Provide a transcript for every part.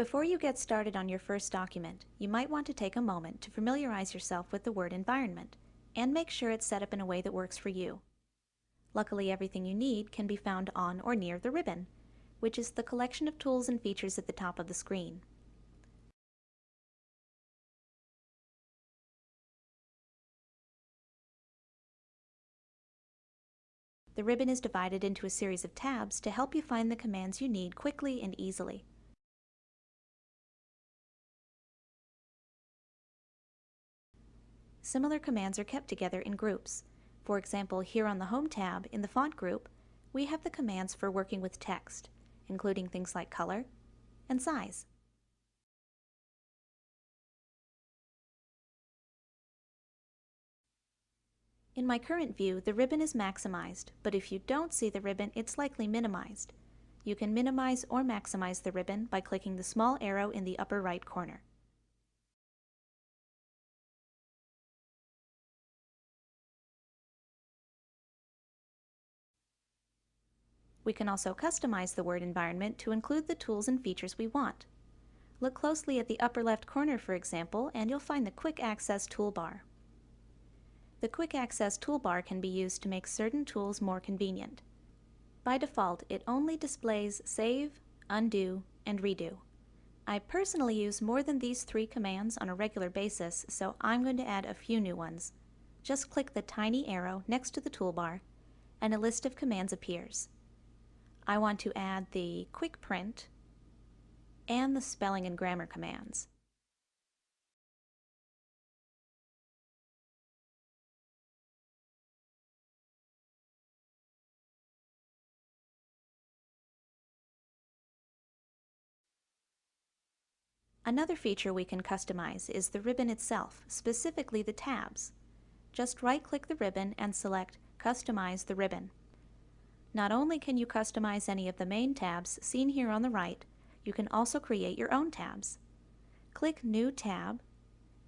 Before you get started on your first document, you might want to take a moment to familiarize yourself with the Word environment and make sure it's set up in a way that works for you. Luckily, everything you need can be found on or near the ribbon, which is the collection of tools and features at the top of the screen. The ribbon is divided into a series of tabs to help you find the commands you need quickly and easily. Similar commands are kept together in groups. For example, here on the Home tab in the Font group, we have the commands for working with text, including things like color and size. In my current view, the ribbon is maximized, but if you don't see the ribbon, it's likely minimized. You can minimize or maximize the ribbon by clicking the small arrow in the upper right corner. We can also customize the Word environment to include the tools and features we want. Look closely at the upper left corner, for example, and you'll find the Quick Access toolbar. The Quick Access toolbar can be used to make certain tools more convenient. By default, it only displays Save, Undo, and Redo. I personally use more than these 3 commands on a regular basis, so I'm going to add a few new ones. Just click the tiny arrow next to the toolbar, and a list of commands appears. I want to add the Quick Print and the spelling and grammar commands. Another feature we can customize is the ribbon itself, specifically the tabs. Just right-click the ribbon and select Customize the Ribbon. Not only can you customize any of the main tabs seen here on the right, you can also create your own tabs. Click New Tab,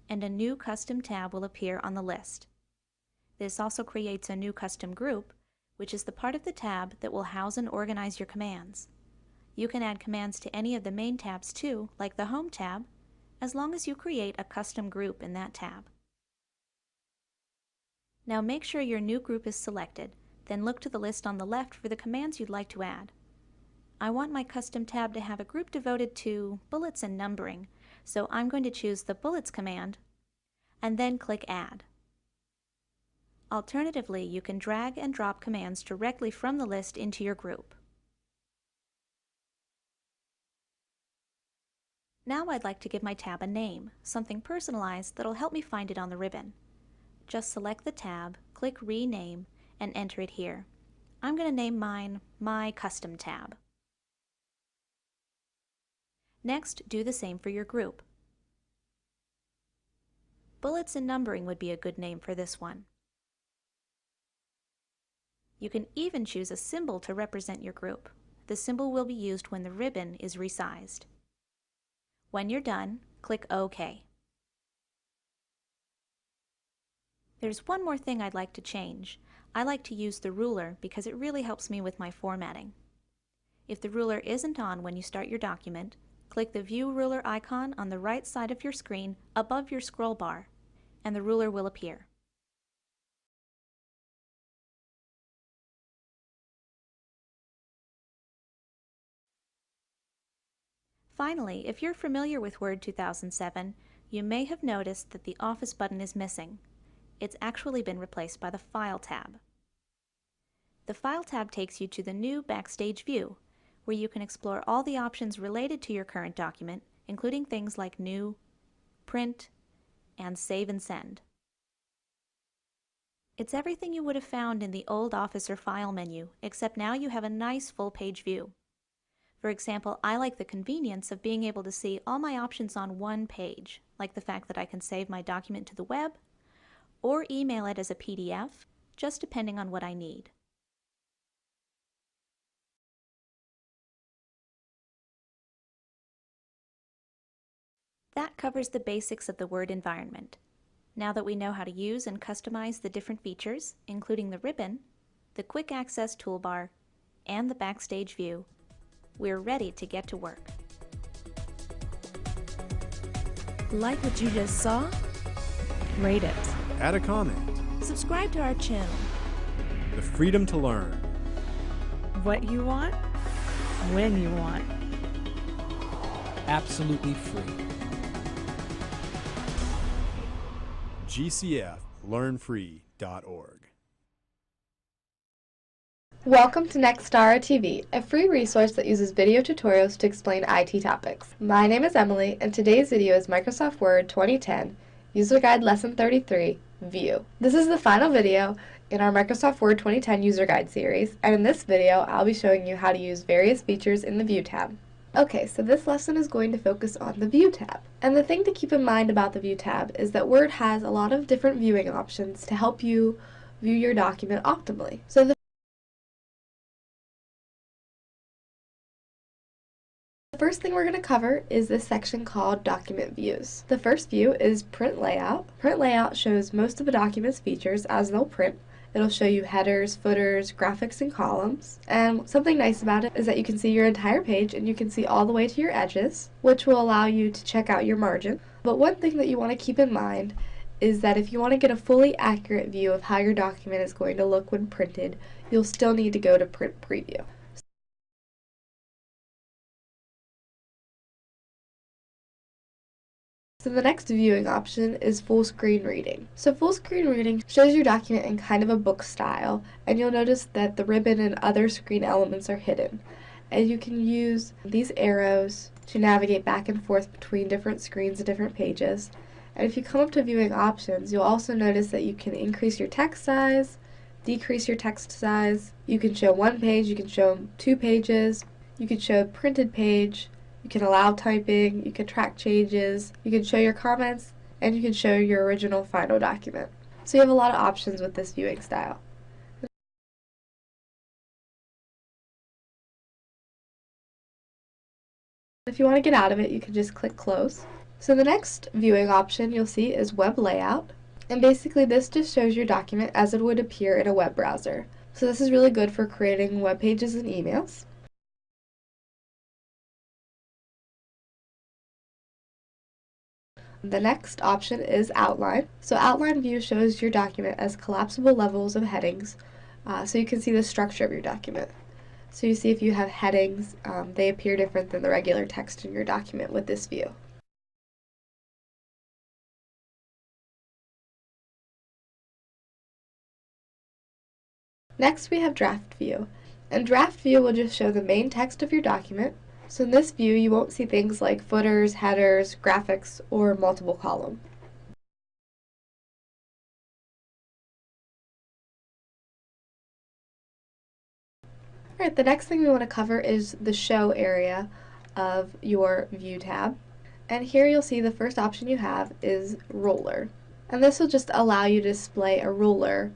and a new custom tab will appear on the list. This also creates a new custom group, which is the part of the tab that will house and organize your commands. You can add commands to any of the main tabs too, like the Home tab, as long as you create a custom group in that tab. Now make sure your new group is selected, then look to the list on the left for the commands you'd like to add. I want my custom tab to have a group devoted to bullets and numbering, so I'm going to choose the Bullets command and then click Add. Alternatively, you can drag and drop commands directly from the list into your group. Now I'd like to give my tab a name, something personalized that'll help me find it on the ribbon. Just select the tab, click Rename, and enter it here. I'm going to name mine My Custom Tab. Next, do the same for your group. Bullets and Numbering would be a good name for this one. You can even choose a symbol to represent your group. The symbol will be used when the ribbon is resized. When you're done, click OK. There's one more thing I'd like to change. I like to use the ruler because it really helps me with my formatting. If the ruler isn't on when you start your document, click the View Ruler icon on the right side of your screen above your scroll bar, and the ruler will appear. Finally, if you're familiar with Word 2007, you may have noticed that the Office button is missing. It's actually been replaced by the File tab. The File tab takes you to the new Backstage view, where you can explore all the options related to your current document, including things like New, Print, and Save and Send. It's everything you would have found in the old Office or File menu, except now you have a nice full-page view. For example, I like the convenience of being able to see all my options on one page, like the fact that I can save my document to the web or email it as a PDF, just depending on what I need. That covers the basics of the Word environment. Now that we know how to use and customize the different features, including the ribbon, the Quick Access toolbar, and the Backstage view, we're ready to get to work. Like what you just saw? Rate it. Add a comment. Subscribe to our channel. The freedom to learn. What you want, when you want. Absolutely free. GCFlearnfree.org. Welcome to Nextara TV, a free resource that uses video tutorials to explain IT topics. My name is Emily, and today's video is Microsoft Word 2010, User Guide Lesson 33, View. This is the final video in our Microsoft Word 2010 User Guide series, and in this video, I'll be showing you how to use various features in the View tab. Okay, so this lesson is going to focus on the View tab. And the thing to keep in mind about the View tab is that Word has a lot of different viewing options to help you view your document optimally. So the first thing we're going to cover is this section called Document Views. The first view is Print Layout. Print Layout shows most of a document's features as they'll print. It'll show you headers, footers, graphics, and columns. And something nice about it is that you can see your entire page and you can see all the way to your edges, which will allow you to check out your margin. But one thing that you want to keep in mind is that if you want to get a fully accurate view of how your document is going to look when printed, you'll still need to go to Print Preview. So the next viewing option is full screen reading. So full screen reading shows your document in kind of a book style, and you'll notice that the ribbon and other screen elements are hidden. And you can use these arrows to navigate back and forth between different screens and different pages. And if you come up to viewing options, you'll also notice that you can increase your text size, decrease your text size. You can show one page, you can show 2 pages, you can show a printed page. You can allow typing, you can track changes, you can show your comments, and you can show your original final document. So you have a lot of options with this viewing style. If you want to get out of it, you can just click Close. So the next viewing option you'll see is Web Layout, and basically this just shows your document as it would appear in a web browser. So this is really good for creating web pages and emails. The next option is Outline. So Outline View shows your document as collapsible levels of headings, so you can see the structure of your document. So you see if you have headings, they appear different than the regular text in your document with this view. Next we have Draft View, and Draft View will just show the main text of your document. So in this view, you won't see things like footers, headers, graphics, or multiple column. Alright, the next thing we want to cover is the Show area of your View tab. And here you'll see the first option you have is Ruler. And this will just allow you to display a ruler,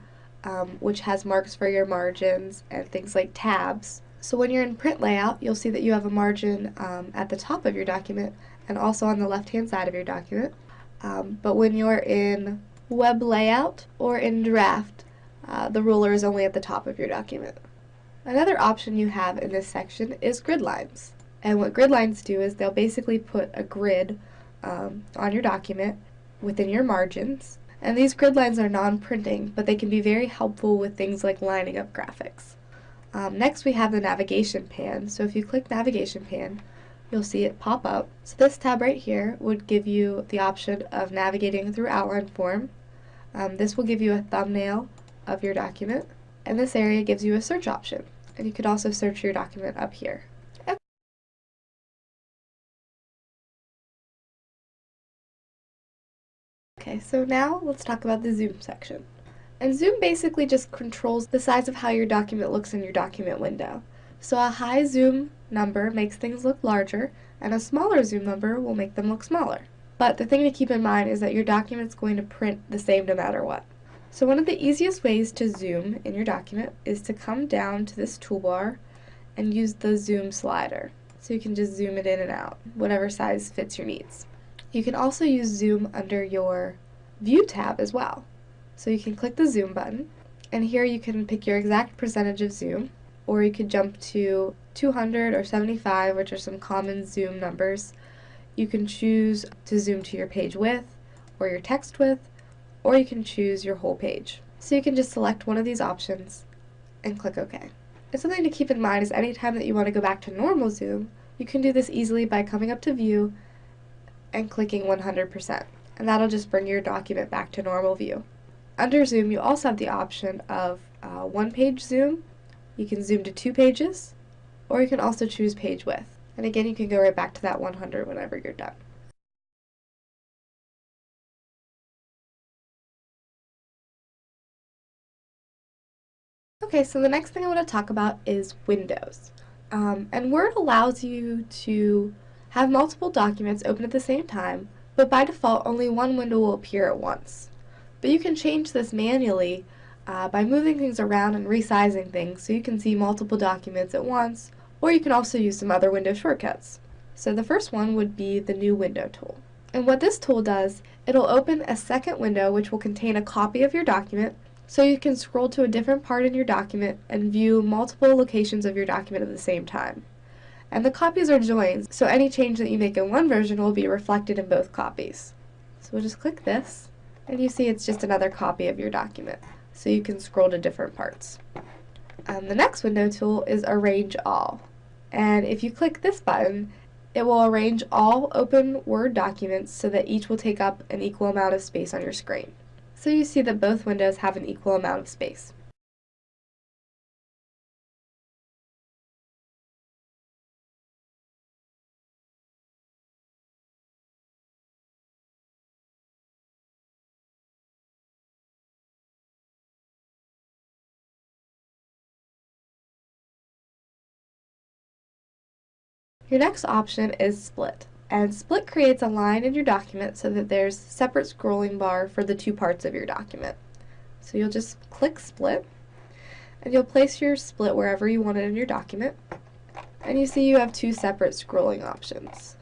which has marks for your margins and things like tabs. So when you're in Print Layout, you'll see that you have a margin at the top of your document and also on the left-hand side of your document. But when you're in Web Layout or in Draft, the ruler is only at the top of your document. Another option you have in this section is Grid Lines. And what grid lines do is they'll basically put a grid on your document within your margins. And these grid lines are non-printing, but they can be very helpful with things like lining up graphics. Next we have the navigation pane. So if you click navigation pane, you'll see it pop up. So this tab right here would give you the option of navigating through outline form. This will give you a thumbnail of your document, and this area gives you a search option. And you could also search your document up here. Okay, so now let's talk about the zoom section. And zoom basically just controls the size of how your document looks in your document window. So a high zoom number makes things look larger, and a smaller zoom number will make them look smaller. But the thing to keep in mind is that your document's going to print the same no matter what. So one of the easiest ways to zoom in your document is to come down to this toolbar and use the zoom slider. So you can just zoom it in and out, whatever size fits your needs. You can also use zoom under your View tab as well. So you can click the zoom button, and here you can pick your exact percentage of zoom, or you could jump to 200 or 75, which are some common zoom numbers. you can choose to zoom to your page width or your text width, or you can choose your whole page. So you can just select one of these options and click OK. And something to keep in mind is anytime that you want to go back to normal zoom, you can do this easily by coming up to View and clicking 100%, and that'll just bring your document back to normal view. Under Zoom, you also have the option of one-page zoom. You can zoom to 2 pages, or you can also choose page width. And again, you can go right back to that 100 whenever you're done. Okay, so the next thing I want to talk about is Windows. And Word allows you to have multiple documents open at the same time, but by default only one window will appear at once. But you can change this manually by moving things around and resizing things so you can see multiple documents at once, or you can also use some other window shortcuts. So the first one would be the New Window tool. And what this tool does, it'll open a second window which will contain a copy of your document, so you can scroll to a different part in your document and view multiple locations of your document at the same time. And the copies are joined, so any change that you make in one version will be reflected in both copies. So we'll just click this, and you see it's just another copy of your document, so you can scroll to different parts. The next window tool is Arrange All. And if you click this button, it will arrange all open Word documents so that each will take up an equal amount of space on your screen. So you see that both windows have an equal amount of space. Your next option is Split. And Split creates a line in your document so that there's a separate scrolling bar for the two parts of your document. So you'll just click Split, and you'll place your split wherever you want it in your document. And you see you have two separate scrolling options.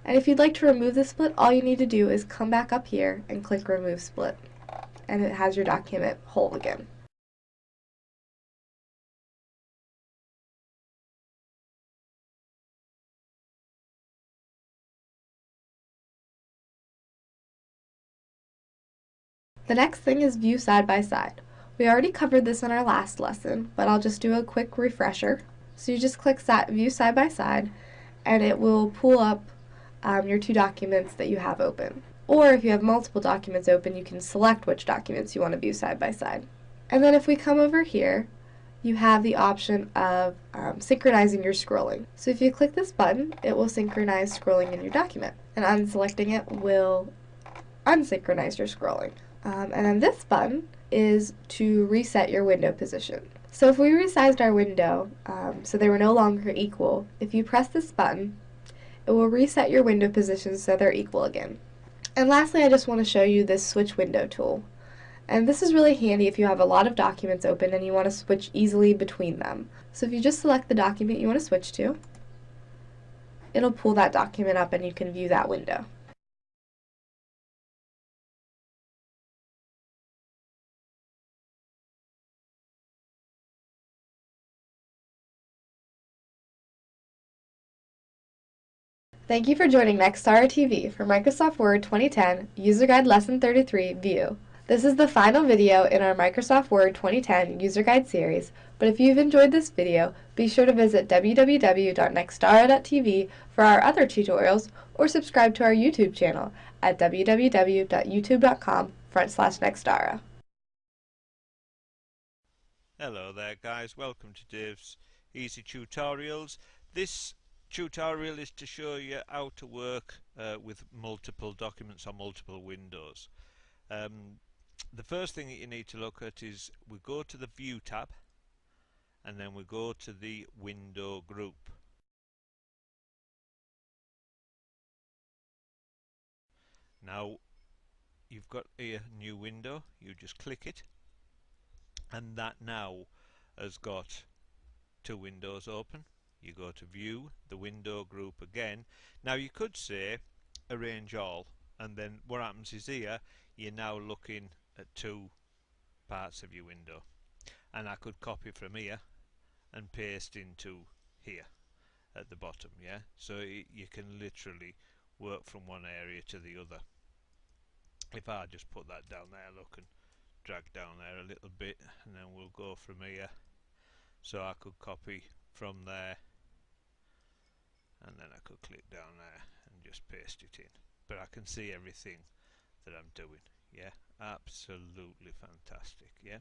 And if you'd like to remove the split, all you need to do is come back up here and click Remove Split. And it has your document whole again. The next thing is View Side by Side. We already covered this in our last lesson, but I'll just do a quick refresher. So you just click View Side by Side, and it will pull up your two documents that you have open. Or if you have multiple documents open, you can select which documents you want to view side by side. And then if we come over here, you have the option of synchronizing your scrolling. So if you click this button, it will synchronize scrolling in your document, and unselecting it will unsynchronize your scrolling. And then this button is to reset your window position. So if we resized our window so they were no longer equal, if you press this button, it will reset your window positions so they're equal again. And lastly, I just want to show you this Switch Window tool. And this is really handy if you have a lot of documents open and you want to switch easily between them. So if you just select the document you want to switch to, it'll pull that document up and you can view that window. Thank you for joining Nextara TV for Microsoft Word 2010 User Guide Lesson 33 View. This is the final video in our Microsoft Word 2010 User Guide series, but if you've enjoyed this video, be sure to visit www.nextara.tv for our other tutorials or subscribe to our YouTube channel at www.youtube.com/nextara. Hello there guys, welcome to Dave's Easy Tutorials. This tutorial is to show you how to work with multiple documents on multiple windows. The first thing that you need to look at is we go to the View tab and then we go to the Window group. Now you've got a new window, you just click it and that now has got two windows open. You go to View, the Window group again. Now you could say Arrange All, and then what happens is here you're now looking at two parts of your window, and I could copy from here and paste into here. at the bottom, yeah? So you can literally work from one area to the other. If I just put that down there, look, and drag down there a little bit, and then we'll go from here. So I could copy from there, and then I could click down there and just paste it in. But I can see everything that I'm doing. Yeah, absolutely fantastic. Yeah,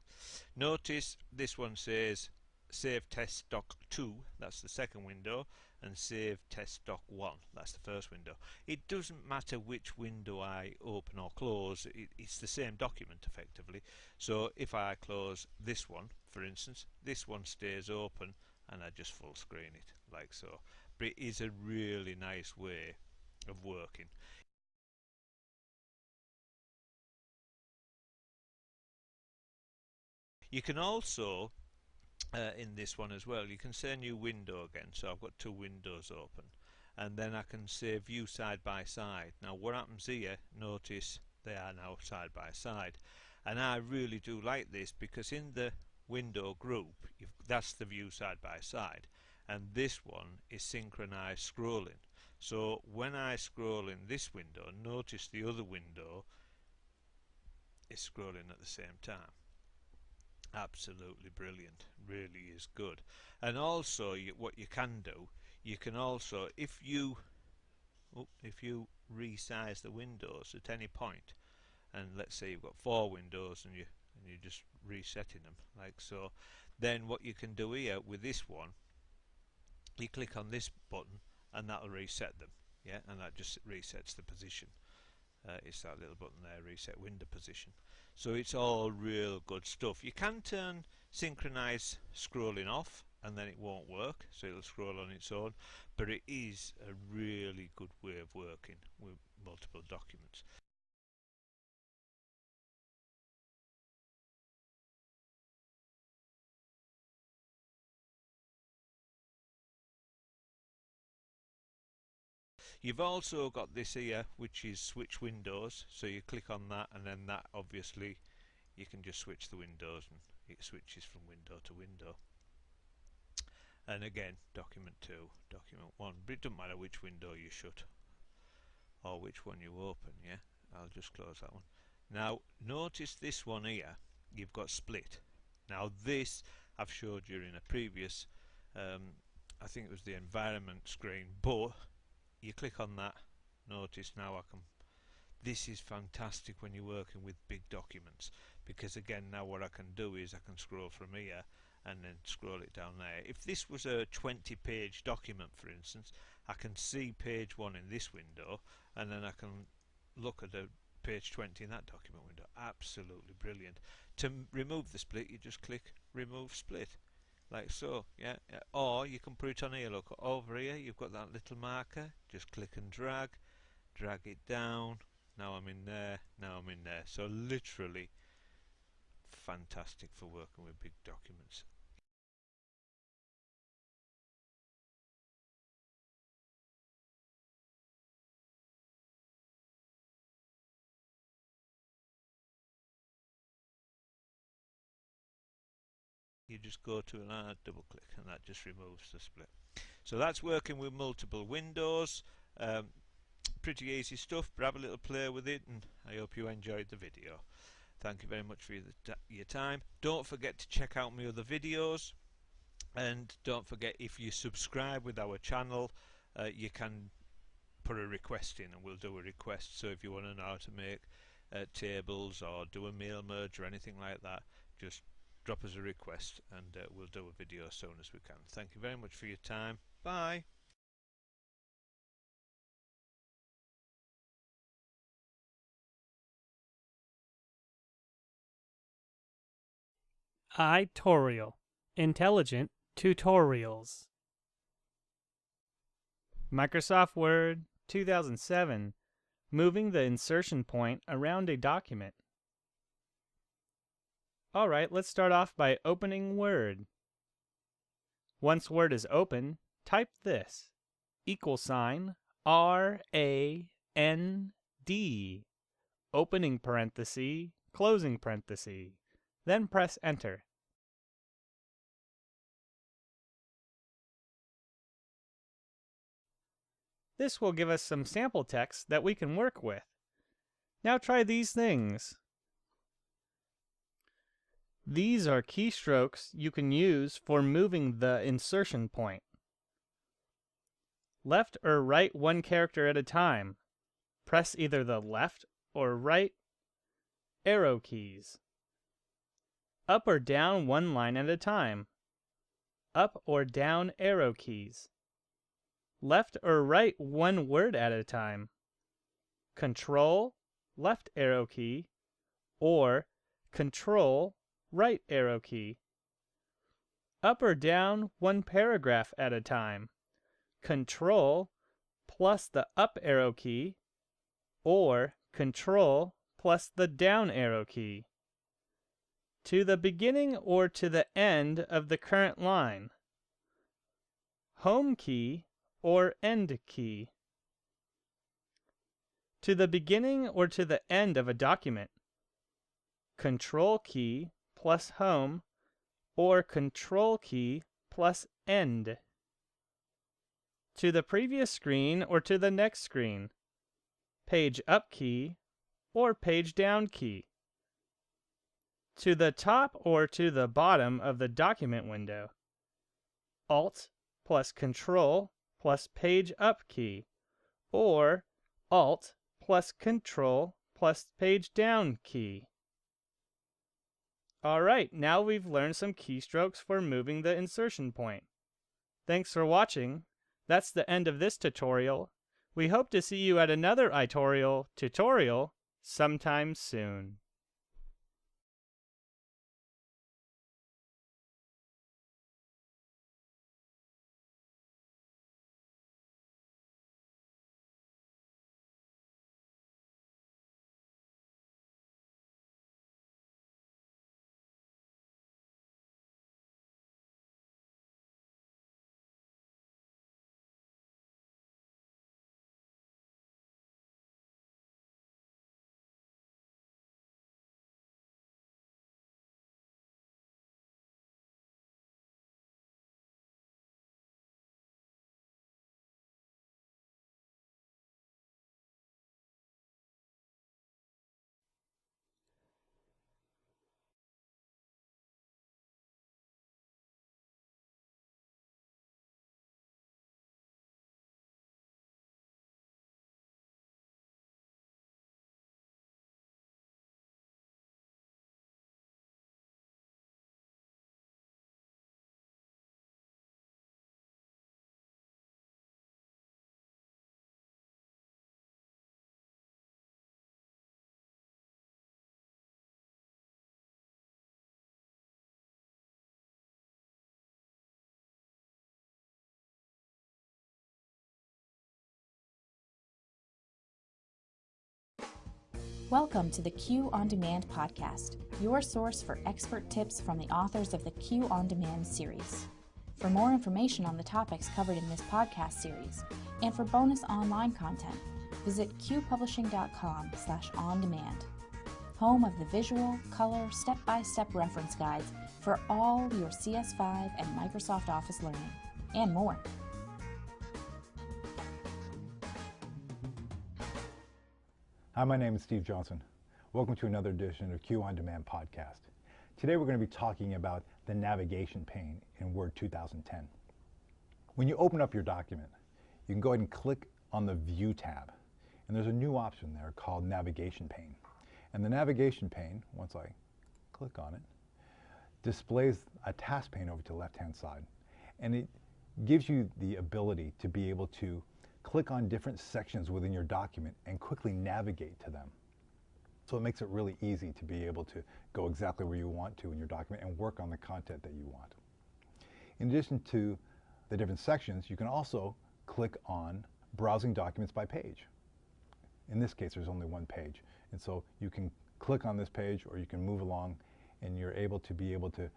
notice this one says save test stock 2, that's the second window, and save test stock 1, that's the first window. It doesn't matter which window I open or close, it's the same document effectively. So if I close this one, for instance, this one stays open and I just full screen it like so. But it is a really nice way of working. You can also in this one as well, you can say new window again. So I've got two windows open, and then I can say view side by side. Now what happens here, notice they are now side by side, and I really do like this because in the window group that's the view side by side, and this one is synchronized scrolling. So when I scroll in this window, notice the other window is scrolling at the same time. Absolutely brilliant, really is good. And also what you can do, you can also, if you resize the windows at any point, and let's say you've got 4 windows and you're just resetting them like so, then what you can do here with this one, you click on this button and that'll reset them, yeah, and that just resets the position. It's that little button there, reset window position. So it's all real good stuff. You can turn synchronize scrolling off and then it won't work, so it'll scroll on its own, but it is a really good way of working with multiple documents. You've also got this here which is switch windows, so you click on that and then that obviously you can just switch the windows and it switches from window to window. And again, document 2, document 1, but it doesn't matter which window you shut or which one you open, yeah? I'll just close that one. Now notice this one here, you've got split. Now this I've showed you in a previous, I think it was the environment screen, but you click on that, notice now I can, this is fantastic when you're working with big documents, because again now what I can do is I can scroll from here and then scroll it down there. If this was a 20-page document, for instance, I can see page 1 in this window and then I can look at the page 20 in that document window. Absolutely brilliant. To remove the split, you just click remove split like so, yeah. Or you can put it on here, look over here, you've got that little marker, just click and drag it down. Now I'm in there, now I'm in there. So literally fantastic for working with big documents. You just go to an double click and that just removes the split. So that's working with multiple windows. Pretty easy stuff, but have a little play with it, and I hope you enjoyed the video. Thank you very much for your time. Don't forget to check out my other videos, and don't forget, if you subscribe with our channel, you can put a request in and we'll do a request. So if you want to know how to make tables or do a mail merge or anything like that, just drop us a request and we'll do a video as soon as we can. Thank you very much for your time. Bye. iTutorial. Intelligent tutorials. Microsoft Word 2007. Moving the insertion point around a document. Alright, let's start off by opening Word. Once Word is open, type this, $RAND, opening parenthesis, closing parenthesis, then press Enter. This will give us some sample text that we can work with. Now try these things. These are keystrokes you can use for moving the insertion point. Left or right one character at a time. Press either the left or right arrow keys. Up or down one line at a time. Up or down arrow keys. Left or right one word at a time. Control, left arrow key, or Control, right arrow key. Up or down one paragraph at a time. Control plus the up arrow key, or Control plus the down arrow key. To the beginning or to the end of the current line. Home key or end key. To the beginning or to the end of a document. Control key plus home or Control key plus end. To the previous screen or to the next screen. Page up key or page down key. To the top or to the bottom of the document window. Alt plus Control plus page up key, or Alt plus Control plus page down key. Alright, now we've learned some keystrokes for moving the insertion point. Thanks for watching. That's the end of this tutorial. We hope to see you at another tutorial sometime soon. Welcome to the Q On Demand podcast, your source for expert tips from the authors of the Q On Demand series. For more information on the topics covered in this podcast series, and for bonus online content, visit qpublishing.com/on-demand, home of the visual, color, step-by-step reference guides for all your CS5 and Microsoft Office learning, and more. Hi, my name is Steve Johnson. Welcome to another edition of Q On Demand podcast. Today we're going to be talking about the navigation pane in Word 2010. When you open up your document, you can go ahead and click on the View tab, and there's a new option there called Navigation Pane. And the navigation pane, once I click on it, displays a task pane over to the left-hand side, and it gives you the ability to be able to click on different sections within your document and quickly navigate to them. So it makes it really easy to be able to go exactly where you want to in your document and work on the content that you want. In addition to the different sections, you can also click on browsing documents by page. In this case, there's only one page. And so you can click on this page or you can move along and you're able to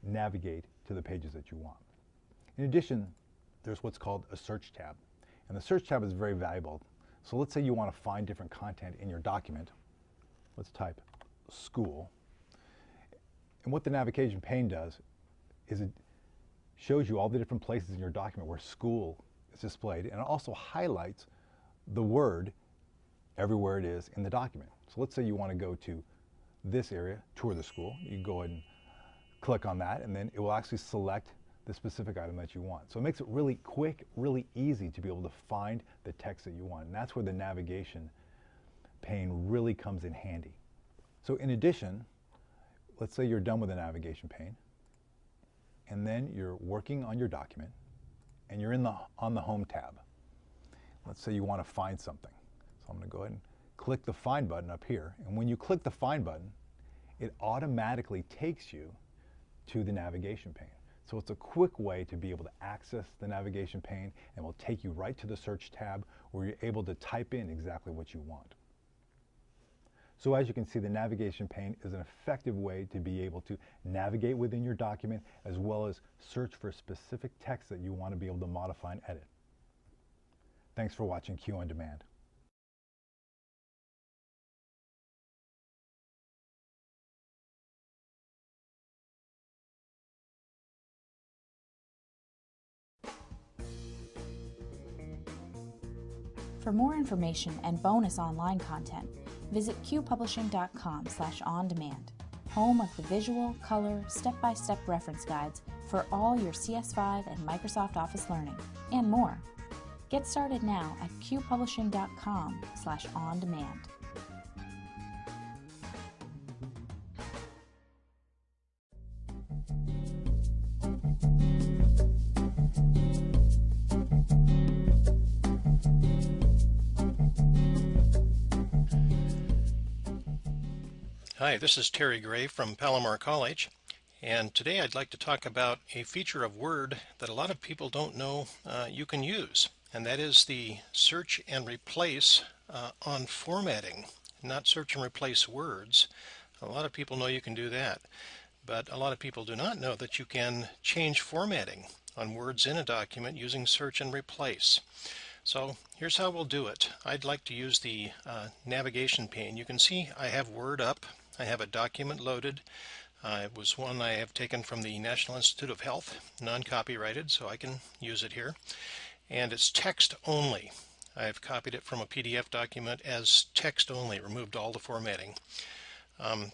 navigate to the pages that you want. In addition, there's what's called a search tab. And the search tab is very valuable. So let's say you want to find different content in your document. Let's type school. And what the navigation pane does is it shows you all the different places in your document where school is displayed, and it also highlights the word everywhere it is in the document. So let's say you want to go to this area, tour the school. You can go ahead and click on that, and then it will actually select the specific item that you want. So it makes it really quick, really easy to be able to find the text that you want. And that's where the navigation pane really comes in handy. So in addition, let's say you're done with the navigation pane, and then you're working on your document, and you're on the Home tab. Let's say you want to find something. So I'm going to go ahead and click the Find button up here. And when you click the Find button, it automatically takes you to the navigation pane. So it's a quick way to be able to access the navigation pane, and will take you right to the Search tab where you're able to type in exactly what you want. So as you can see, the navigation pane is an effective way to be able to navigate within your document, as well as search for specific text that you want to be able to modify and edit. Thanks for watching Q on Demand. For more information and bonus online content, visit qpublishing.com/on-demand, home of the visual, color, step-by-step reference guides for all your CS5 and Microsoft Office learning, and more. Get started now at qpublishing.com/on-demand. Hi, this is Terry Gray from Palomar College, and today I'd like to talk about a feature of Word that a lot of people don't know you can use, and that is the search and replace on formatting, not search and replace words. A lot of people know you can do that, but a lot of people do not know that you can change formatting on words in a document using search and replace. So here's how we'll do it. I'd like to use the navigation pane. You can see I have Word up. I have a document loaded. It was one I have taken from the National Institute of Health, non-copyrighted, so I can use it here. And it's text only. I've copied it from a PDF document as text only, removed all the formatting.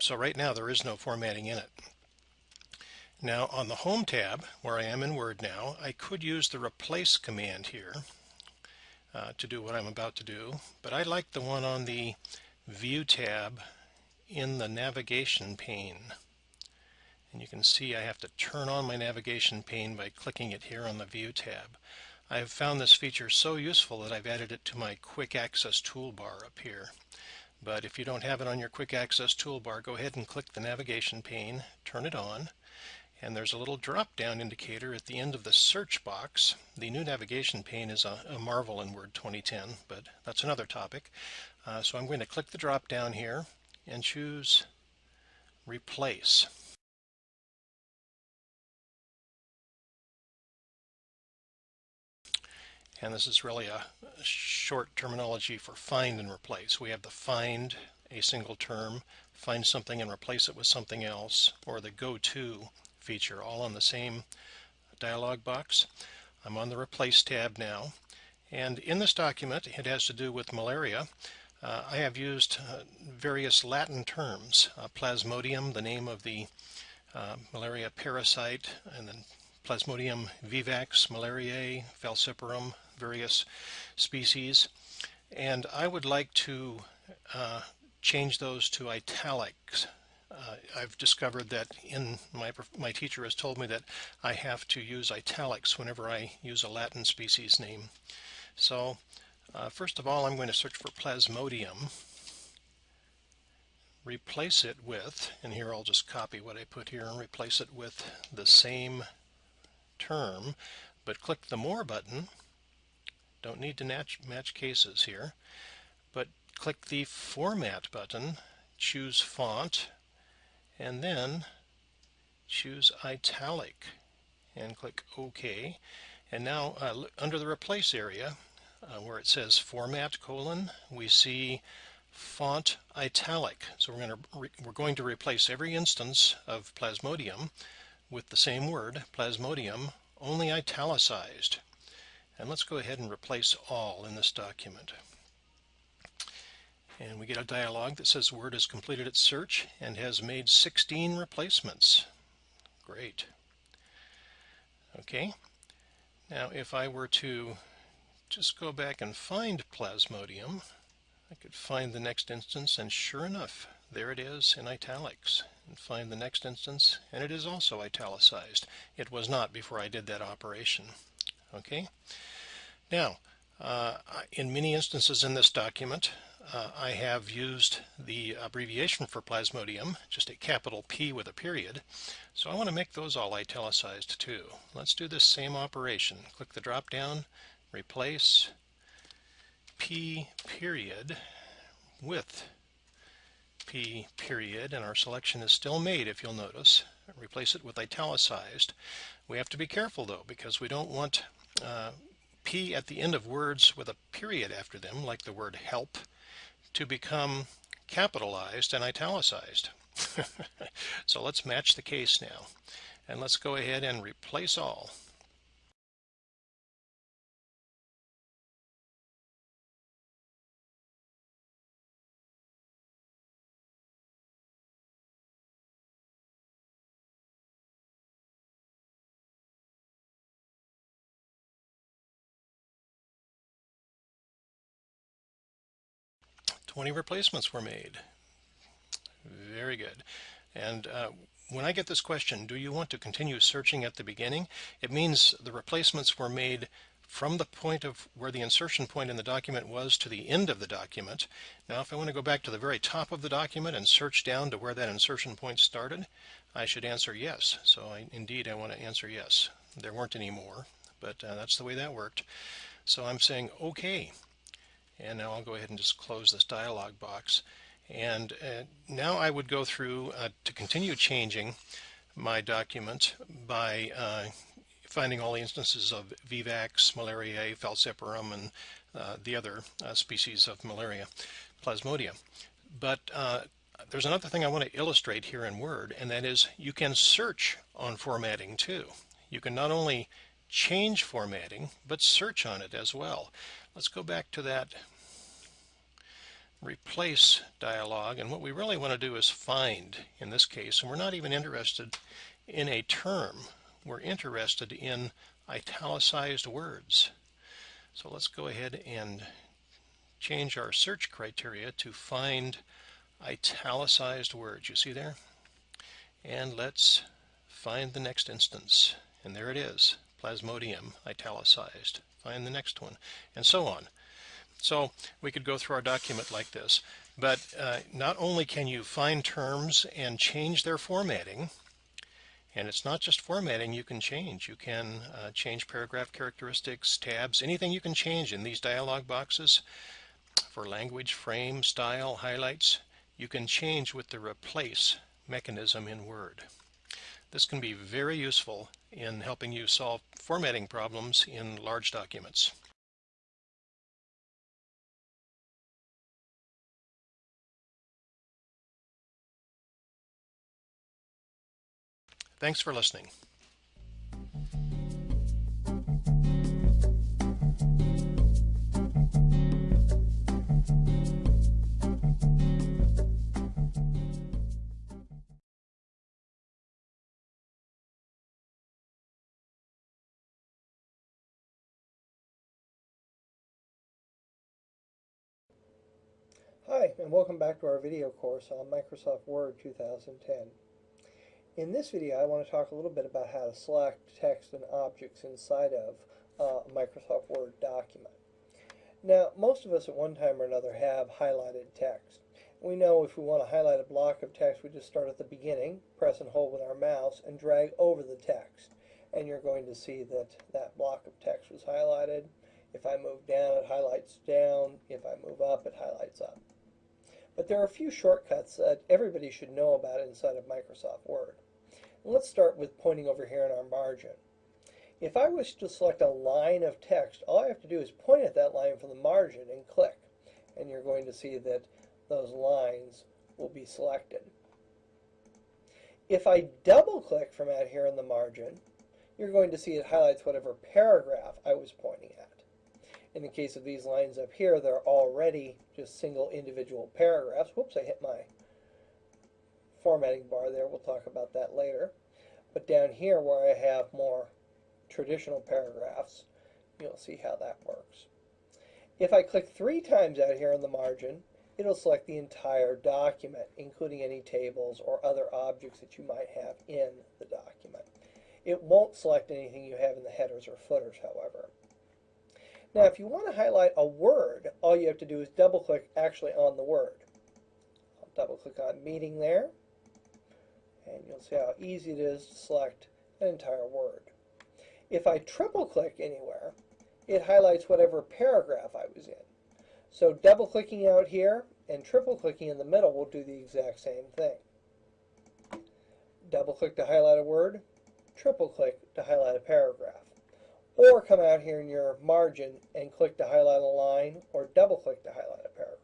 So right now there is no formatting in it. Now on the Home tab, where I am in Word now, I could use the Replace command here to do what I'm about to do, but I like the one on the View tab in the navigation pane. And you can see I have to turn on my navigation pane by clicking it here on the View tab. I have found this feature so useful that I've added it to my Quick Access toolbar up here. But if you don't have it on your Quick Access toolbar, go ahead and click the navigation pane, turn it on, and there's a little drop-down indicator at the end of the search box. The new navigation pane is a marvel in Word 2010, but that's another topic. So I'm going to click the drop-down here and choose Replace. And this is really a short terminology for find and replace. We have the find, a single term, find something and replace it with something else, or the go to feature, all on the same dialog box. I'm on the Replace tab now, and in this document, it has to do with malaria. I have used various Latin terms, Plasmodium, the name of the malaria parasite, and then Plasmodium vivax, malariae, falciparum, various species, and I would like to change those to italics. I've discovered that my teacher has told me that I have to use italics whenever I use a Latin species name. So first of all, I'm going to search for Plasmodium, replace it with, and here I'll just copy what I put here and replace it with the same term, but click the More button. Don't need to match cases here, but click the Format button, choose Font, and then choose Italic, and click OK. And now under the Replace area, where it says Format: we see Font Italic. So we're going to replace every instance of Plasmodium with the same word, Plasmodium, only italicized. And let's go ahead and replace all in this document. And we get a dialog that says Word has completed its search and has made 16 replacements. Great. Okay, now if I were to just go back and find Plasmodium, I could find the next instance, and sure enough, there it is in italics. And find the next instance, and it is also italicized. It was not before I did that operation. Okay, now in many instances in this document, I have used the abbreviation for Plasmodium, just a capital P with a period. So I want to make those all italicized too. Let's do this same operation. Click the drop down, replace P period with P period, and our selection is still made, if you'll notice. Replace it with italicized. We have to be careful though, because we don't want P at the end of words with a period after them, like the word help, to become capitalized and italicized. So let's match the case now, and let's go ahead and replace all. "20 replacements were made." Very good. And when I get this question, do you want to continue searching at the beginning? It means the replacements were made from the point of where the insertion point in the document was to the end of the document. Now, if I want to go back to the very top of the document and search down to where that insertion point started, I should answer yes. So indeed, I want to answer yes. There weren't any more, but that's the way that worked. So I'm saying OK. And now I'll go ahead and just close this dialog box. And now I would go through to continue changing my document by finding all the instances of Vivax, Malariae, Falciparum, and the other species of malaria, Plasmodium. But there's another thing I want to illustrate here in Word, and that is you can search on formatting too. You can not only change formatting, but search on it as well. Let's go back to that replace dialog, and what we really want to do is find in this case, and we're not even interested in a term, we're interested in italicized words. So let's go ahead and change our search criteria to find italicized words. You see there? And let's find the next instance, and there it is, Plasmodium italicized. Find the next one, and so on. So we could go through our document like this, but not only can you find terms and change their formatting, and it's not just formatting you can change. You can change paragraph characteristics, tabs, anything you can change in these dialog boxes for language, frame, style, highlights. You can change with the replace mechanism in Word. This can be very useful in helping you solve formatting problems in large documents. Thanks for listening. Hi, and welcome back to our video course on Microsoft Word 2010. In this video, I want to talk a little bit about how to select text and objects inside of a Microsoft Word document. Now, most of us at one time or another have highlighted text. We know if we want to highlight a block of text, we just start at the beginning, press and hold with our mouse, and drag over the text. And you're going to see that that block of text was highlighted. If I move down, it highlights down. If I move up, it highlights up. But there are a few shortcuts that everybody should know about inside of Microsoft Word. And let's start with pointing over here in our margin. If I wish to select a line of text, all I have to do is point at that line from the margin and click. And you're going to see that those lines will be selected. If I double click from out here in the margin, you're going to see it highlights whatever paragraph I was pointing at. In the case of these lines up here, they're already just single individual paragraphs. Whoops, I hit my formatting bar there. We'll talk about that later. But down here where I have more traditional paragraphs, you'll see how that works. If I click 3 times out here in the margin, it'll select the entire document, including any tables or other objects that you might have in the document. It won't select anything you have in the headers or footers, however. Now, if you want to highlight a word, all you have to do is double-click actually on the word. I'll double-click on meeting there, and you'll see how easy it is to select an entire word. If I triple-click anywhere, it highlights whatever paragraph I was in. So double-clicking out here and triple-clicking in the middle will do the exact same thing. Double-click to highlight a word, triple-click to highlight a paragraph. Or come out here in your margin and click to highlight a line, or double-click to highlight a paragraph.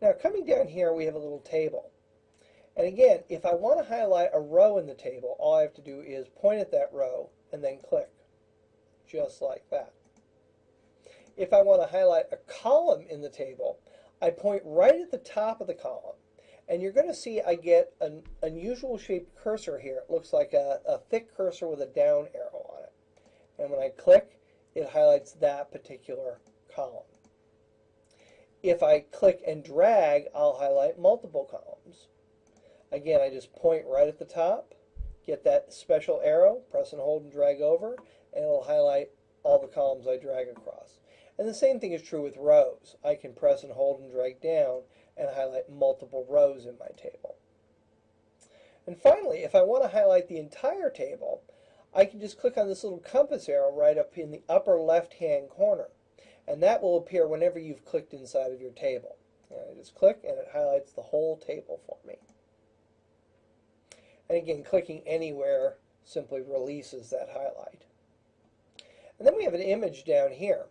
Now coming down here we have a little table. And again, if I want to highlight a row in the table, all I have to do is point at that row and then click, just like that. If I want to highlight a column in the table, I point right at the top of the column. And you're going to see I get an unusual shaped cursor here. It looks like a thick cursor with a down arrow on it. And when I click, it highlights that particular column. If I click and drag, I'll highlight multiple columns. Again, I just point right at the top, get that special arrow, press and hold and drag over, and it'll highlight all the columns I drag across. And the same thing is true with rows. I can press and hold and drag down and highlight multiple rows in my table. And finally, if I want to highlight the entire table, I can just click on this little compass arrow right up in the upper left-hand corner. And that will appear whenever you've clicked inside of your table. And I just click and it highlights the whole table for me. And again, clicking anywhere simply releases that highlight. And then we have an image down here.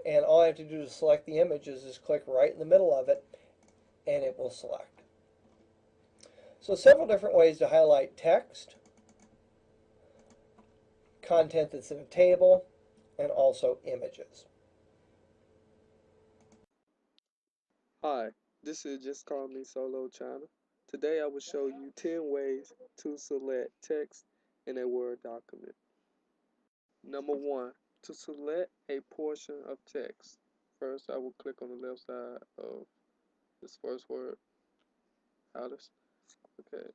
And all I have to do to select the image is just click right in the middle of it and it will select. So several different ways to highlight text, content that's in a table, and also images. Hi, this is Just Call Me Solo China. Today I will show you 10 ways to select text in a Word document. Number 1, to select a portion of text. First, I will click on the left side of this first word, Alice. Okay,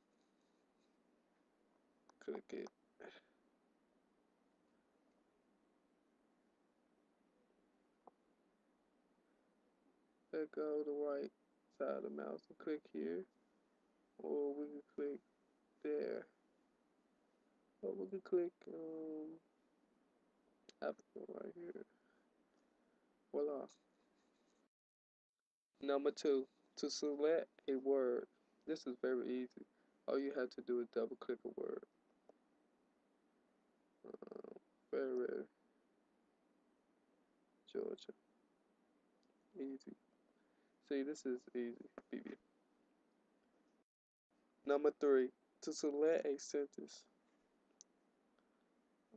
click it. Let go to the right side of the mouse and click here, or we can click there, or we can click Africa right here. Voila. Number 2, to select a word. This is very easy. All you have to do is double click a word. Very Georgia. Easy. See, this is easy. BB. Number 3, to select a sentence.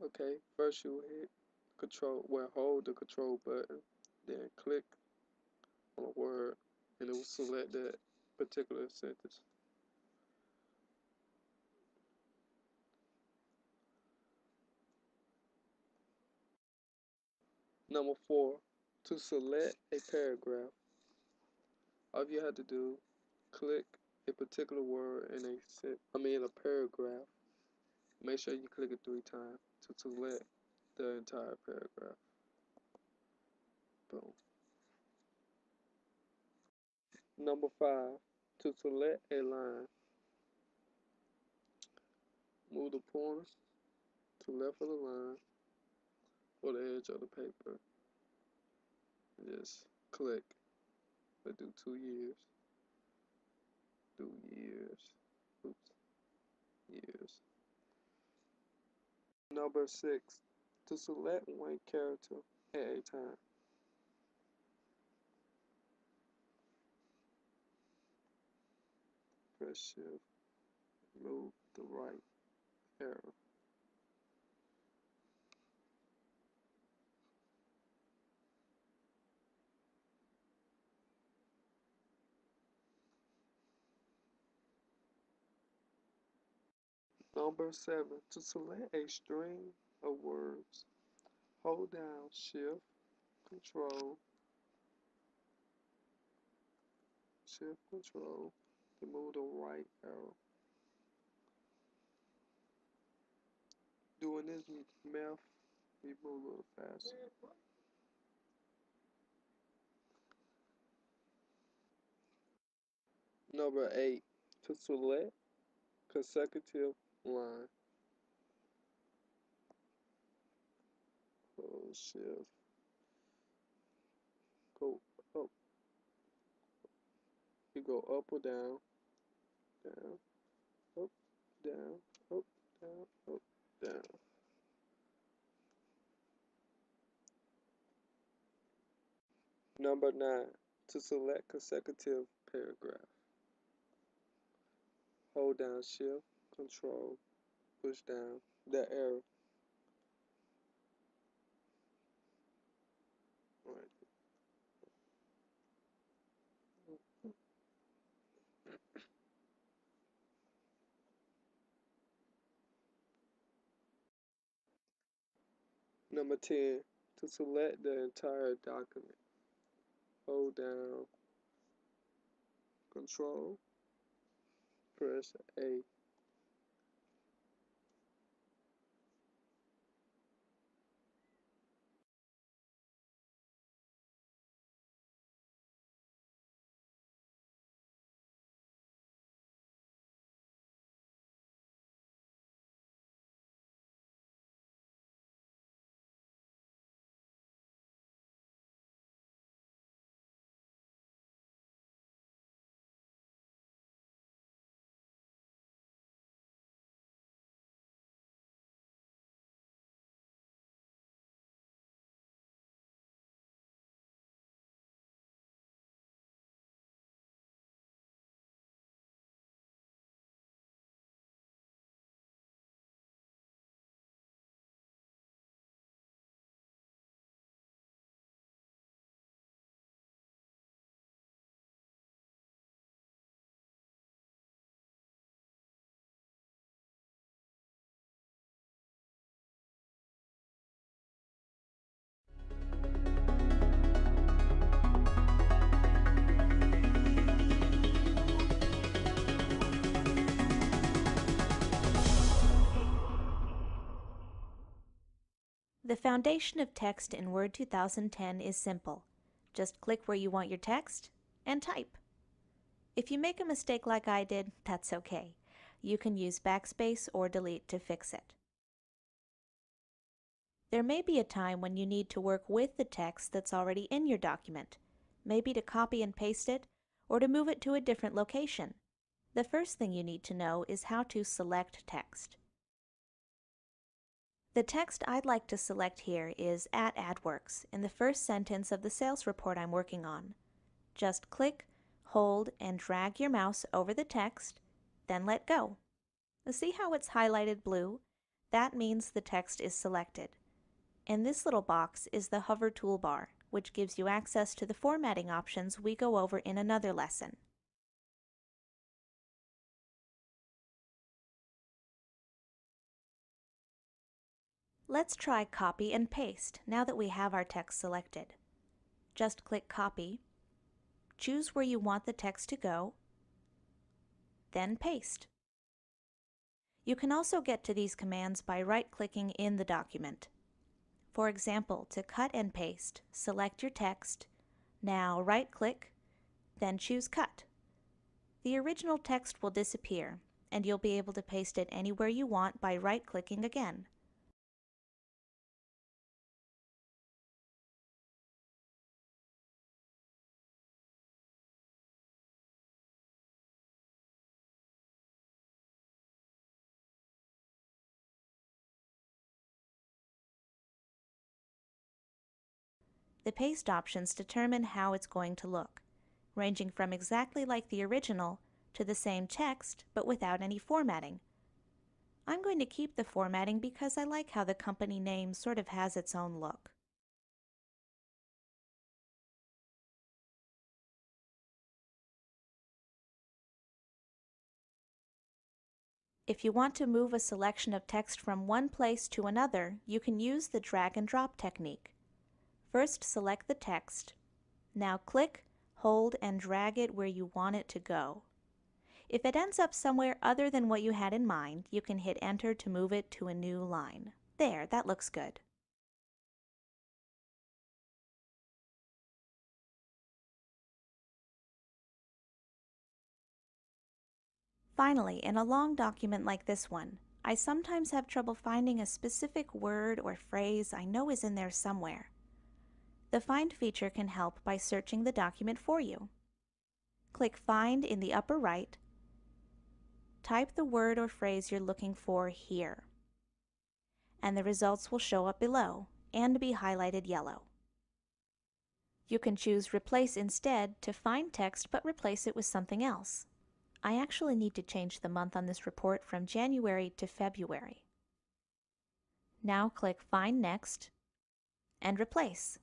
Okay, first you hit hold the control button, then click on a word, and it will select that particular sentence. Number 4, to select a paragraph. All you have to do, click a particular word in a paragraph, Make sure you click it 3 times to select the entire paragraph. Boom. Number 5, to select a line, move the pointer to left of the line or the edge of the paper. Just click. But do 2 years. Do years. Oops. Years. Number 6, to select one character at a time. Press shift. Move the right arrow. Number 7, to select a string of words, hold down Shift, Control, Shift, Control, to move the right arrow. Doing this math, we move a little faster. Number 8, to select consecutive line, hold Shift, go up. You go up or down, down, up, down, up, down, up, down. Number 9, to select consecutive paragraph. Hold down Shift, Control, push down the arrow. Right. Number 10, to select the entire document. Hold down Control, press A. The foundation of text in Word 2010 is simple. Just click where you want your text and type. If you make a mistake like I did, that's okay. You can use backspace or delete to fix it. There may be a time when you need to work with the text that's already in your document, maybe to copy and paste it or to move it to a different location. The first thing you need to know is how to select text. The text I'd like to select here is at AdWorks in the first sentence of the sales report I'm working on. Just click, hold, and drag your mouse over the text, then let go. See how it's highlighted blue? That means the text is selected. And this little box is the hover toolbar, which gives you access to the formatting options we go over in another lesson. Let's try copy and paste now that we have our text selected. Just click Copy, choose where you want the text to go, then paste. You can also get to these commands by right-clicking in the document. For example, to cut and paste, select your text, now right-click, then choose Cut. The original text will disappear, and you'll be able to paste it anywhere you want by right-clicking again. The paste options determine how it's going to look, ranging from exactly like the original to the same text but without any formatting. I'm going to keep the formatting because I like how the company name sort of has its own look. If you want to move a selection of text from one place to another, you can use the drag and drop technique. First, select the text. Now click, hold, and drag it where you want it to go. If it ends up somewhere other than what you had in mind, you can hit Enter to move it to a new line. There, that looks good. Finally, in a long document like this one, I sometimes have trouble finding a specific word or phrase I know is in there somewhere. The Find feature can help by searching the document for you. Click Find in the upper right. Type the word or phrase you're looking for here, and the results will show up below and be highlighted yellow. You can choose Replace instead to find text but replace it with something else. I actually need to change the month on this report from January to February. Now click Find Next and Replace.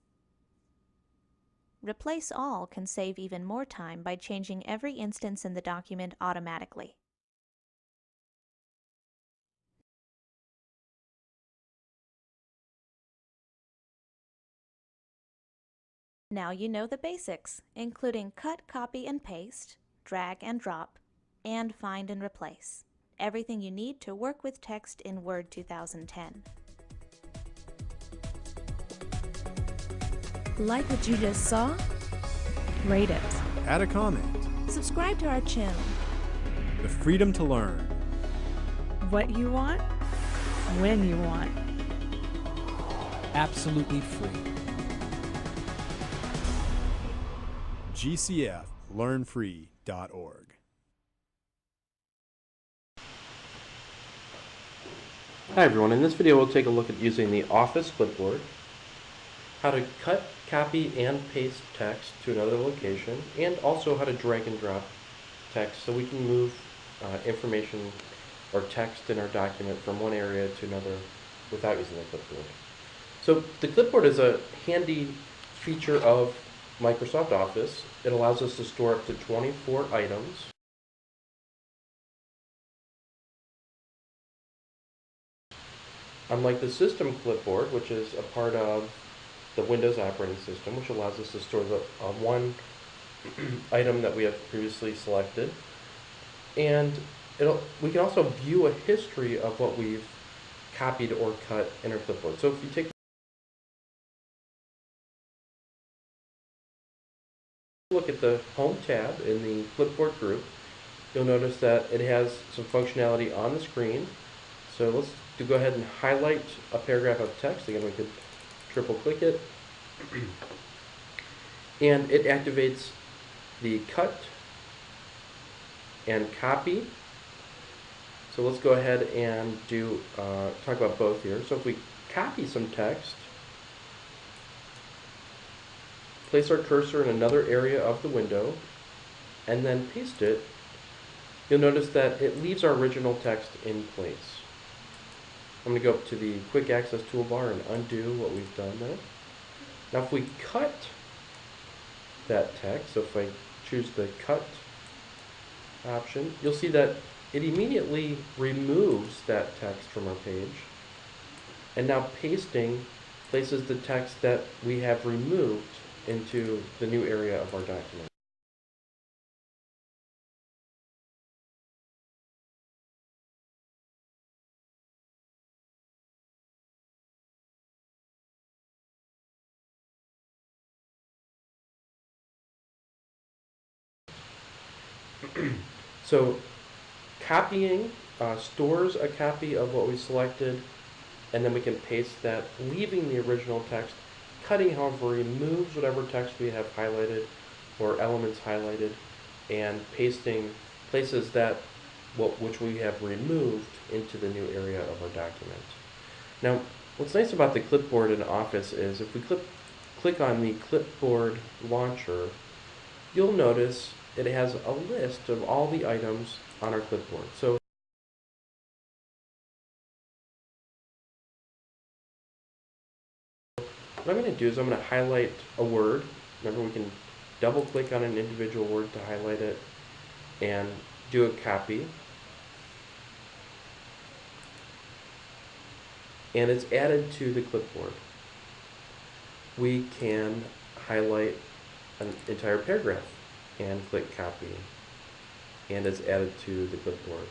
Replace All can save even more time by changing every instance in the document automatically. Now you know the basics, including cut, copy, and paste, drag and drop, and find and replace. Everything you need to work with text in Word 2010. Like what you just saw? Rate it. Add a comment. Subscribe to our channel. The freedom to learn. What you want, when you want. Absolutely free. GCFlearnfree.org. Hi everyone, in this video we'll take a look at using the Office clipboard, how to cut, copy, and paste text to another location, and also how to drag and drop text so we can move information or text in our document from one area to another without using the clipboard. So the clipboard is a handy feature of Microsoft Office. It allows us to store up to 24 items. Unlike the system clipboard, which is a part of the Windows operating system, which allows us to store the one item that we have previously selected. And we can also view a history of what we've copied or cut in our clipboard. So if you take a look at the Home tab in the clipboard group, you'll notice that it has some functionality on the screen. So let's go ahead and highlight a paragraph of text. Again, we could triple click it. And it activates the cut and copy. So let's go ahead and talk about both here. So if we copy some text, place our cursor in another area of the window, and then paste it, you'll notice that it leaves our original text in place. I'm going to go up to the Quick Access toolbar and undo what we've done there. Now if we cut that text, so if I choose the Cut option, you'll see that it immediately removes that text from our page, and now pasting places the text that we have removed into the new area of our document. So copying stores a copy of what we selected, and then we can paste that, leaving the original text. Cutting, however, removes whatever text we have highlighted or elements highlighted, and pasting places that which we have removed into the new area of our document. Now, what's nice about the clipboard in Office is if we click on the clipboard launcher, you'll notice it has a list of all the items on our clipboard. So what I'm going to do is I'm going to highlight a word. Remember, we can double click on an individual word to highlight it and do a copy. And it's added to the clipboard. We can highlight an entire paragraph and click copy, and it's added to the clipboard.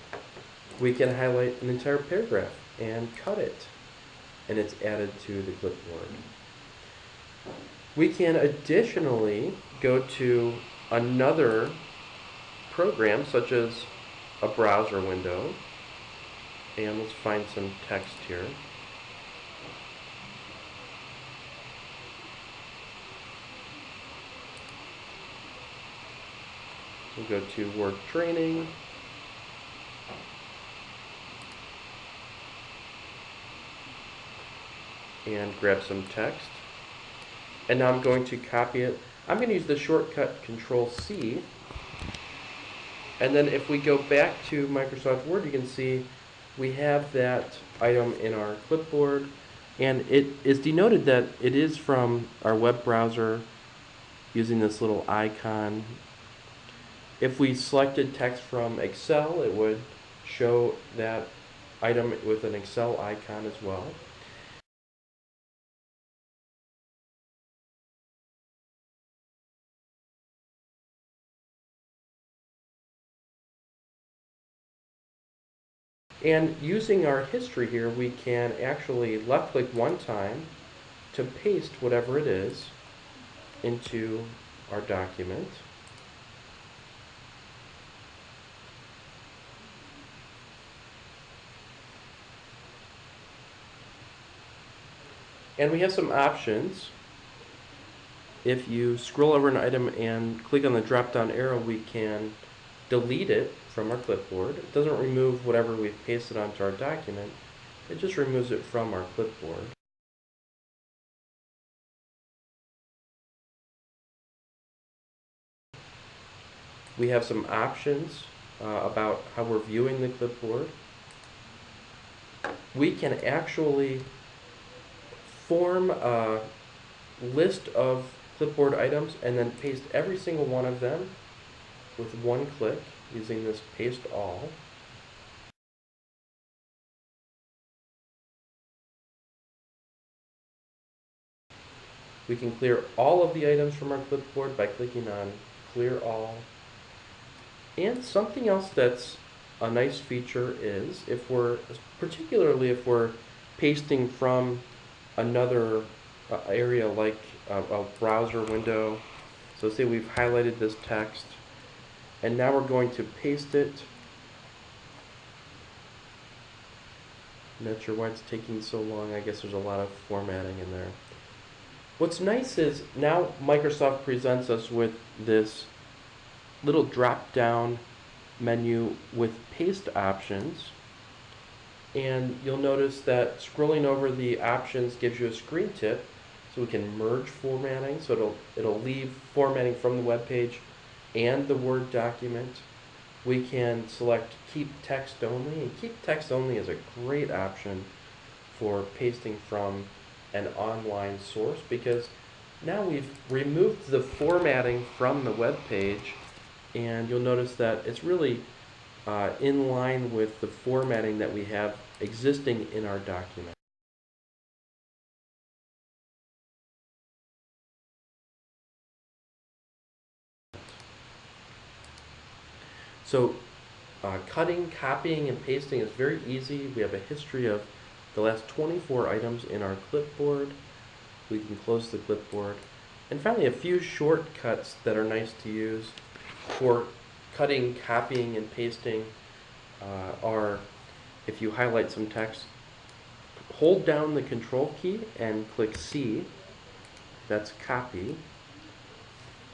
We can highlight an entire paragraph and cut it, and it's added to the clipboard. We can additionally go to another program, such as a browser window, and let's find some text here. We'll go to Word Training. And grab some text. And now I'm going to copy it. I'm going to use the shortcut Control-C. And then if we go back to Microsoft Word, you can see we have that item in our clipboard. And it is denoted that it is from our web browser using this little icon. If we selected text from Excel, it would show that item with an Excel icon as well. And using our history here, we can actually left-click one time to paste whatever it is into our document. And we have some options. If you scroll over an item and click on the drop-down arrow, we can delete it from our clipboard. It doesn't remove whatever we've pasted onto our document. It just removes it from our clipboard. We have some options about how we're viewing the clipboard. We can actually form a list of clipboard items and then paste every single one of them with one click using this Paste All. We can clear all of the items from our clipboard by clicking on Clear All. And something else that's a nice feature is particularly if we're pasting from another area like a browser window. So say we've highlighted this text and now we're going to paste it. I'm not sure why it's taking so long. I guess there's a lot of formatting in there. What's nice is now Microsoft presents us with this little drop-down menu with paste options. And you'll notice that scrolling over the options gives you a screen tip, so we can merge formatting, so it'll leave formatting from the web page and the Word document. We can select Keep Text Only, and Keep Text Only is a great option for pasting from an online source because now we've removed the formatting from the web page, and you'll notice that it's really in line with the formatting that we have existing in our document. So cutting, copying, and pasting is very easy. We have a history of the last 24 items in our clipboard. We can close the clipboard. And finally, a few shortcuts that are nice to use for cutting, copying, and pasting are, if you highlight some text, hold down the Control key and click C, that's copy.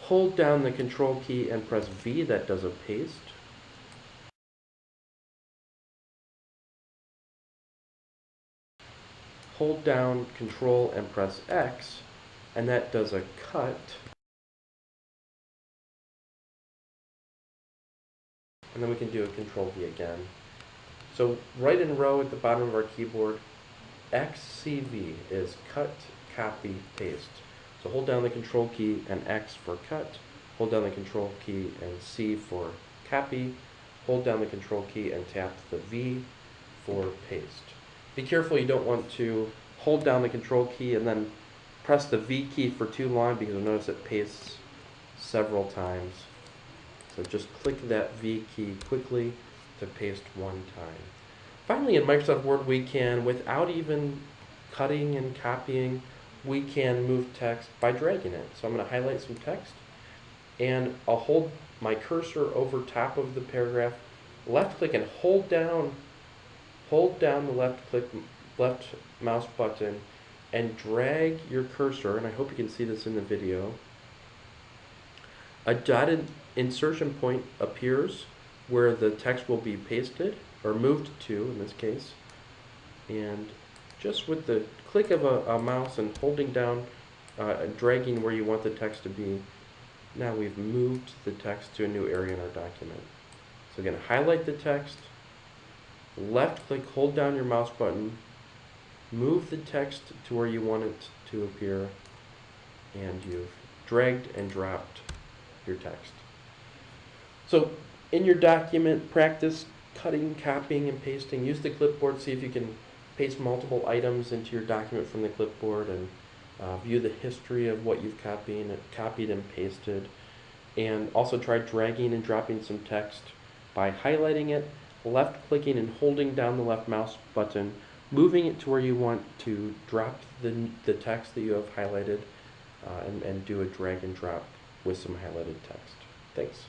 Hold down the Control key and press V, that does a paste. Hold down Control and press X, and that does a cut. And then we can do a Control V again. So right in row at the bottom of our keyboard, XCV is cut, copy, paste. So hold down the Control key and X for cut, hold down the Control key and C for copy, hold down the Control key and tap the V for paste. Be careful, you don't want to hold down the Control key and then press the V key for too long, because you'll notice it pastes several times. So just click that V key quickly to paste one time. Finally, in Microsoft Word, we can, without even cutting and copying, we can move text by dragging it. So I'm going to highlight some text, and I'll hold my cursor over top of the paragraph, left click and hold down the left mouse button and drag your cursor, and I hope you can see this in the video. A dotted insertion point appears where the text will be pasted, or moved to in this case, and just with the click of a mouse and holding down, dragging where you want the text to be, now we've moved the text to a new area in our document. So again, highlight the text, left click, hold down your mouse button, move the text to where you want it to appear, and you've dragged and dropped your text. So in your document, practice cutting, copying, and pasting. Use the clipboard, see if you can paste multiple items into your document from the clipboard, and view the history of what you've copied and pasted. And also try dragging and dropping some text by highlighting it, left clicking and holding down the left mouse button, moving it to where you want to drop the text that you have highlighted, and do a drag and drop with some highlighted text. Thanks.